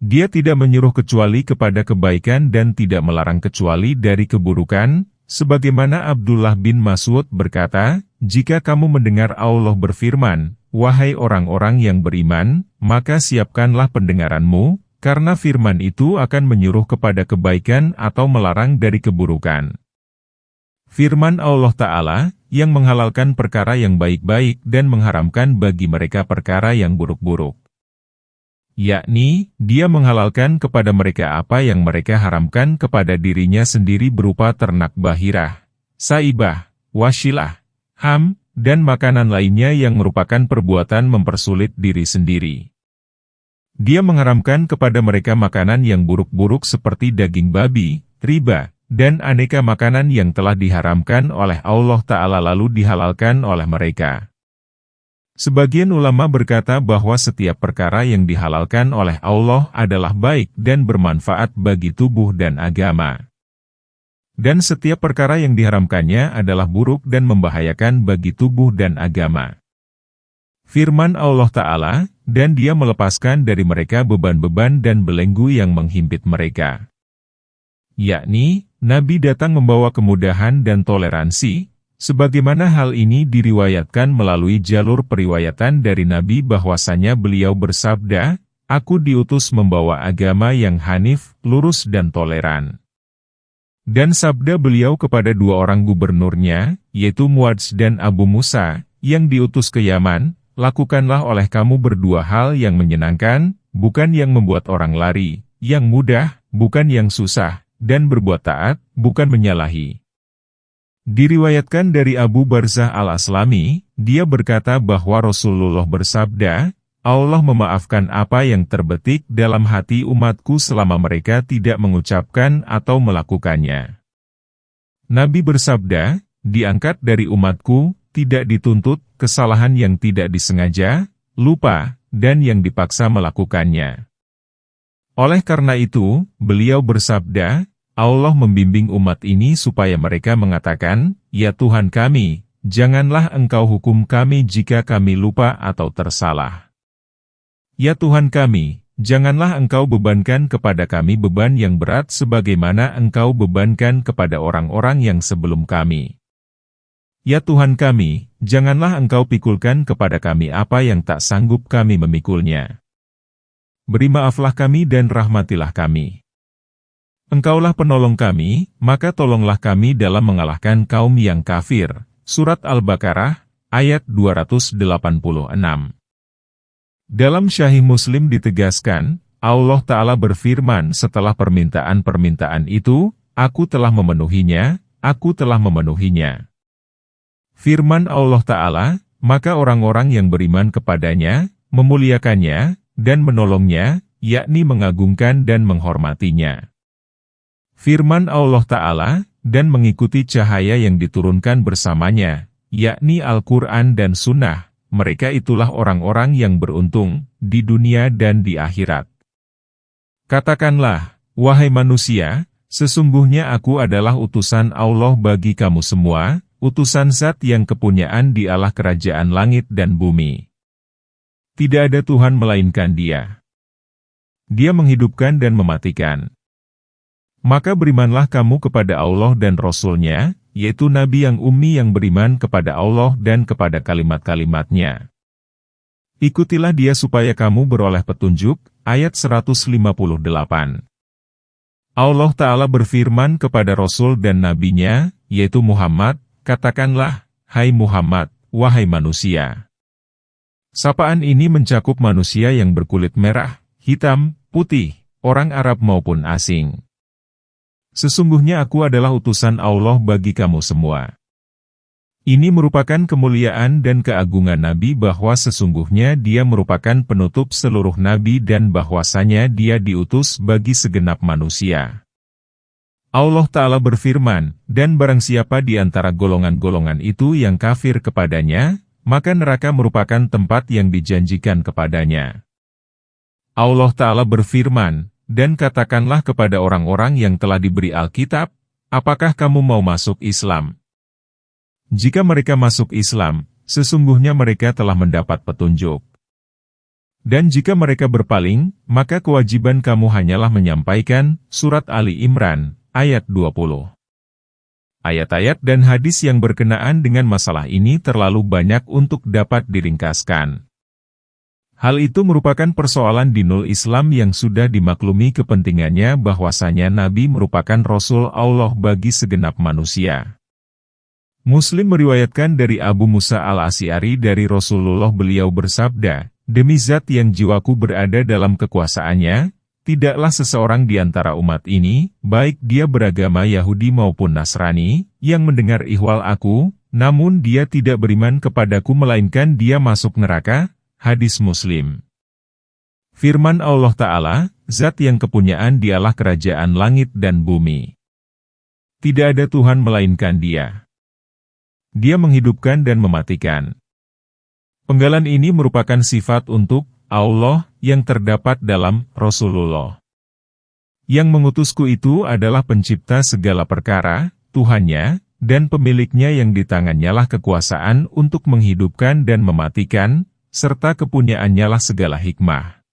Dia tidak menyuruh kecuali kepada kebaikan dan tidak melarang kecuali dari keburukan, Sebagaimana Abdullah bin Mas'ud berkata, jika kamu mendengar Allah berfirman, wahai orang-orang yang beriman, maka siapkanlah pendengaranmu, karena firman itu akan menyuruh kepada kebaikan atau melarang dari keburukan. Firman Allah Ta'ala, yang menghalalkan perkara yang baik-baik dan mengharamkan bagi mereka perkara yang buruk-buruk. Yakni, dia menghalalkan kepada mereka apa yang mereka haramkan kepada dirinya sendiri berupa ternak bahirah, saibah, wasilah, ham, dan makanan lainnya yang merupakan perbuatan mempersulit diri sendiri. Dia mengharamkan kepada mereka makanan yang buruk-buruk seperti daging babi, riba, dan aneka makanan yang telah diharamkan oleh Allah Ta'ala lalu dihalalkan oleh mereka. Sebagian ulama berkata bahwa setiap perkara yang dihalalkan oleh Allah adalah baik dan bermanfaat bagi tubuh dan agama. Dan setiap perkara yang diharamkannya adalah buruk dan membahayakan bagi tubuh dan agama. Firman Allah Ta'ala, dan dia melepaskan dari mereka beban-beban dan belenggu yang menghimpit mereka. Yakni, Nabi datang membawa kemudahan dan toleransi, sebagaimana hal ini diriwayatkan melalui jalur periwayatan dari Nabi bahwasanya beliau bersabda, aku diutus membawa agama yang hanif, lurus dan toleran. Dan sabda beliau kepada dua orang gubernurnya, yaitu Muadz dan Abu Musa, yang diutus ke Yaman, lakukanlah oleh kamu berdua hal yang menyenangkan, bukan yang membuat orang lari, yang mudah, bukan yang susah, dan berbuat taat, bukan menyalahi. Diriwayatkan dari Abu Barzah al-Aslami, dia berkata bahwa Rasulullah bersabda, Allah memaafkan apa yang terbetik dalam hati umatku selama mereka tidak mengucapkan atau melakukannya. Nabi bersabda, diangkat dari umatku, tidak dituntut, kesalahan yang tidak disengaja, lupa, dan yang dipaksa melakukannya. Oleh karena itu, beliau bersabda, Allah membimbing umat ini supaya mereka mengatakan, ya Tuhan kami, janganlah Engkau hukum kami jika kami lupa atau tersalah. Ya Tuhan kami, janganlah Engkau bebankan kepada kami beban yang berat sebagaimana Engkau bebankan kepada orang-orang yang sebelum kami. Ya Tuhan kami, janganlah Engkau pikulkan kepada kami apa yang tak sanggup kami memikulnya. Beri maaflah kami dan rahmatilah kami. Engkaulah penolong kami, maka tolonglah kami dalam mengalahkan kaum yang kafir. Surat Al-Baqarah, ayat 286. Dalam Sahih Muslim ditegaskan, Allah Ta'ala berfirman setelah permintaan-permintaan itu, aku telah memenuhinya, aku telah memenuhinya. Firman Allah Ta'ala, maka orang-orang yang beriman kepadanya, memuliakannya, dan menolongnya, yakni mengagungkan dan menghormatinya. Firman Allah Ta'ala, dan mengikuti cahaya yang diturunkan bersamanya, yakni Al-Quran dan Sunnah, mereka itulah orang-orang yang beruntung, di dunia dan di akhirat. Katakanlah, wahai manusia, sesungguhnya aku adalah utusan Allah bagi kamu semua, utusan Zat yang kepunyaan dialah kerajaan langit dan bumi. Tidak ada Tuhan melainkan Dia. Dia menghidupkan dan mematikan. Maka berimanlah kamu kepada Allah dan Rasul-Nya, yaitu Nabi yang ummi yang beriman kepada Allah dan kepada kalimat-kalimatnya. Ikutilah dia supaya kamu beroleh petunjuk, ayat 158. Allah Ta'ala berfirman kepada Rasul dan Nabi-Nya, yaitu Muhammad, katakanlah, hai Muhammad, wahai manusia. Sapaan ini mencakup manusia yang berkulit merah, hitam, putih, orang Arab maupun asing. Sesungguhnya aku adalah utusan Allah bagi kamu semua. Ini merupakan kemuliaan dan keagungan Nabi bahwa sesungguhnya dia merupakan penutup seluruh Nabi dan bahwasanya dia diutus bagi segenap manusia. Allah Ta'ala berfirman, dan barang siapa di antara golongan-golongan itu yang kafir kepadanya, maka neraka merupakan tempat yang dijanjikan kepadanya. Allah Ta'ala berfirman, dan katakanlah kepada orang-orang yang telah diberi Alkitab, apakah kamu mau masuk Islam? Jika mereka masuk Islam, sesungguhnya mereka telah mendapat petunjuk. Dan jika mereka berpaling, maka kewajiban kamu hanyalah menyampaikan, surat Ali Imran, ayat 20. Ayat-ayat dan hadis yang berkenaan dengan masalah ini terlalu banyak untuk dapat diringkaskan. Hal itu merupakan persoalan dinul Islam yang sudah dimaklumi kepentingannya bahwasanya Nabi merupakan Rasul Allah bagi segenap manusia. Muslim meriwayatkan dari Abu Musa al-Asy'ari dari Rasulullah beliau bersabda, "Demi zat yang jiwaku berada dalam kekuasaannya, tidaklah seseorang di antara umat ini, baik dia beragama Yahudi maupun Nasrani, yang mendengar ihwal aku, namun dia tidak beriman kepadaku melainkan dia masuk neraka." Hadis Muslim. Firman Allah Ta'ala, "Zat yang kepunyaan dialah kerajaan langit dan bumi. Tidak ada Tuhan melainkan Dia. Dia menghidupkan dan mematikan." Penggalan ini merupakan sifat untuk Allah yang terdapat dalam Rasulullah. Yang mengutusku itu adalah pencipta segala perkara, Tuhannya, dan pemiliknya yang di tangannya lah kekuasaan untuk menghidupkan dan mematikan, serta kepunyaannya lah segala hikmah.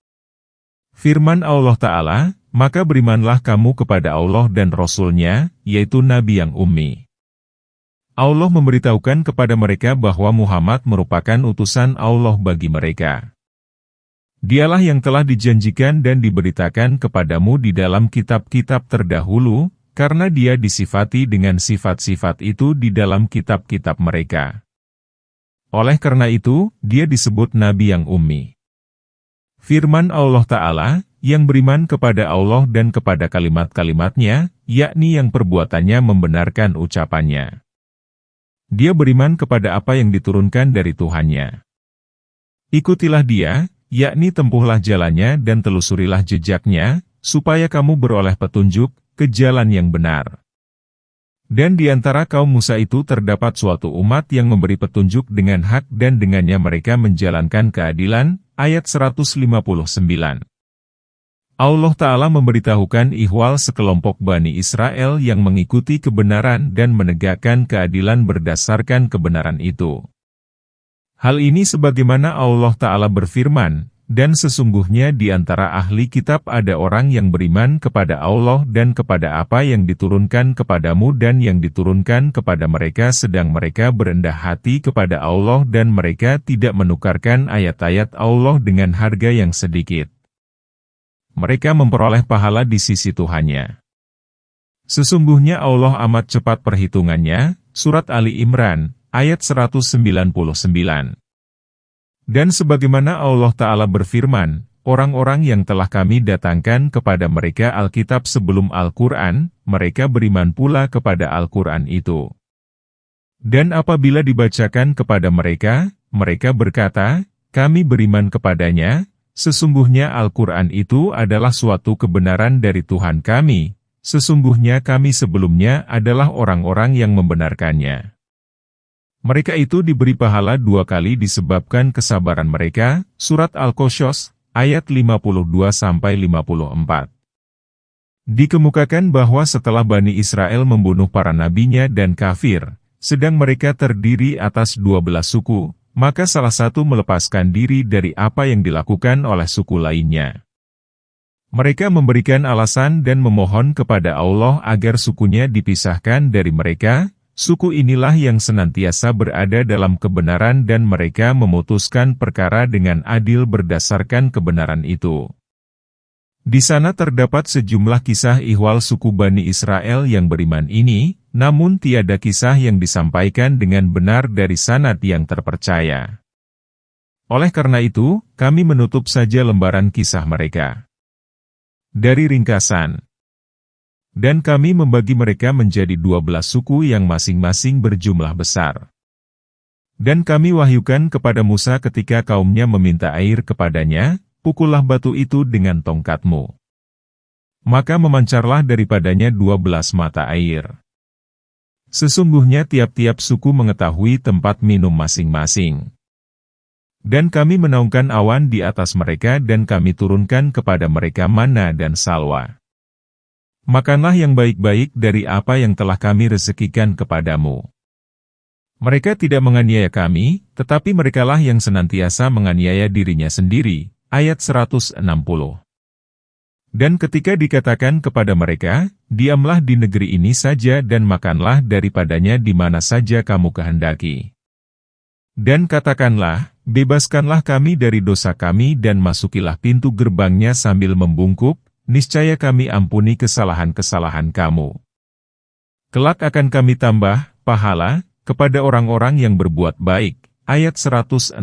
Firman Allah Ta'ala, "Maka berimanlah kamu kepada Allah dan Rasul-Nya, yaitu Nabi yang ummi." Allah memberitahukan kepada mereka bahwa Muhammad merupakan utusan Allah bagi mereka. Dialah yang telah dijanjikan dan diberitakan kepadamu di dalam kitab-kitab terdahulu, karena dia disifati dengan sifat-sifat itu di dalam kitab-kitab mereka. Oleh karena itu, dia disebut Nabi yang ummi. Firman Allah Ta'ala, yang beriman kepada Allah dan kepada kalimat-kalimatnya, yakni yang perbuatannya membenarkan ucapannya. Dia beriman kepada apa yang diturunkan dari Tuhannya. Ikutilah dia, yakni tempuhlah jalannya dan telusurilah jejaknya, supaya kamu beroleh petunjuk ke jalan yang benar. Dan di antara kaum Musa itu terdapat suatu umat yang memberi petunjuk dengan hak dan dengannya mereka menjalankan keadilan, ayat 159. Allah Ta'ala memberitahukan ihwal sekelompok Bani Israel yang mengikuti kebenaran dan menegakkan keadilan berdasarkan kebenaran itu. Hal ini sebagaimana Allah Ta'ala berfirman, "Dan sesungguhnya di antara ahli kitab ada orang yang beriman kepada Allah dan kepada apa yang diturunkan kepadamu dan yang diturunkan kepada mereka sedang mereka berendah hati kepada Allah dan mereka tidak menukarkan ayat-ayat Allah dengan harga yang sedikit. Mereka memperoleh pahala di sisi Tuhannya. Sesungguhnya Allah amat cepat perhitungannya." Surat Ali Imran, ayat 199. Dan sebagaimana Allah Ta'ala berfirman, "Orang-orang yang telah kami datangkan kepada mereka Alkitab sebelum Al-Quran, mereka beriman pula kepada Al-Quran itu. Dan apabila dibacakan kepada mereka, mereka berkata, kami beriman kepadanya, sesungguhnya Al-Quran itu adalah suatu kebenaran dari Tuhan kami, sesungguhnya kami sebelumnya adalah orang-orang yang membenarkannya." Mereka itu diberi pahala 2 kali disebabkan kesabaran mereka, Surat Al-Qasas, ayat 52-54. Dikemukakan bahwa setelah Bani Israel membunuh para nabinya dan kafir, sedang mereka terdiri atas 12 suku, maka salah satu melepaskan diri dari apa yang dilakukan oleh suku lainnya. Mereka memberikan alasan dan memohon kepada Allah agar sukunya dipisahkan dari mereka. Suku inilah yang senantiasa berada dalam kebenaran dan mereka memutuskan perkara dengan adil berdasarkan kebenaran itu. Di sana terdapat sejumlah kisah ihwal suku Bani Israel yang beriman ini, namun tiada kisah yang disampaikan dengan benar dari sanad yang terpercaya. Oleh karena itu, kami menutup saja lembaran kisah mereka. Dari ringkasan. Dan kami membagi mereka menjadi 12 suku yang masing-masing berjumlah besar. Dan kami wahyukan kepada Musa ketika kaumnya meminta air kepadanya, pukullah batu itu dengan tongkatmu. Maka memancarlah daripadanya 12 mata air. Sesungguhnya tiap-tiap suku mengetahui tempat minum masing-masing. Dan kami menaungkan awan di atas mereka dan kami turunkan kepada mereka manna dan salwa. Makanlah yang baik-baik dari apa yang telah kami rezekikan kepadamu. Mereka tidak menganiaya kami, tetapi merekalah yang senantiasa menganiaya dirinya sendiri. Ayat 160. Dan ketika dikatakan kepada mereka, diamlah di negeri ini saja dan makanlah daripadanya di mana saja kamu kehendaki. Dan katakanlah, bebaskanlah kami dari dosa kami dan masukilah pintu gerbangnya sambil membungkuk, niscaya kami ampuni kesalahan-kesalahan kamu. Kelak akan kami tambah pahala kepada orang-orang yang berbuat baik. Ayat 161.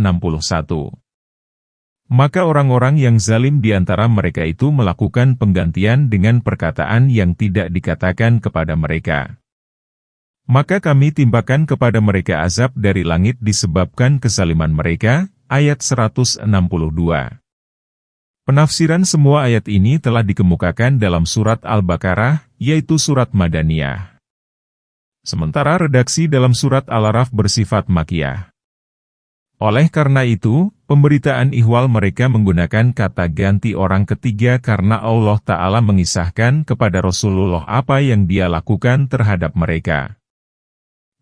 Maka orang-orang yang zalim di antara mereka itu melakukan penggantian dengan perkataan yang tidak dikatakan kepada mereka. Maka kami timpakan kepada mereka azab dari langit disebabkan kezaliman mereka. Ayat 162. Penafsiran semua ayat ini telah dikemukakan dalam surat Al-Baqarah, yaitu surat Madaniyah. Sementara redaksi dalam surat Al-Araf bersifat Makkiyah. Oleh karena itu, pemberitaan ihwal mereka menggunakan kata ganti orang ketiga karena Allah Ta'ala mengisahkan kepada Rasulullah apa yang dia lakukan terhadap mereka.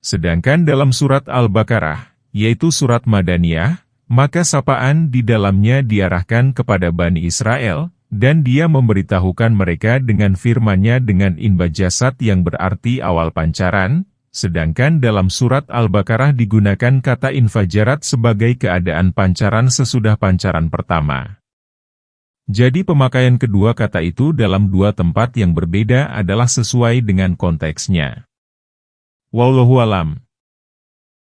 Sedangkan dalam surat Al-Baqarah, yaitu surat Madaniyah, maka sapaan di dalamnya diarahkan kepada Bani Israel, dan dia memberitahukan mereka dengan firman-Nya dengan inba jasad yang berarti awal pancaran, sedangkan dalam surat Al-Baqarah digunakan kata infajarat sebagai keadaan pancaran sesudah pancaran pertama. Jadi pemakaian kedua kata itu dalam dua tempat yang berbeda adalah sesuai dengan konteksnya. Wallahu alam.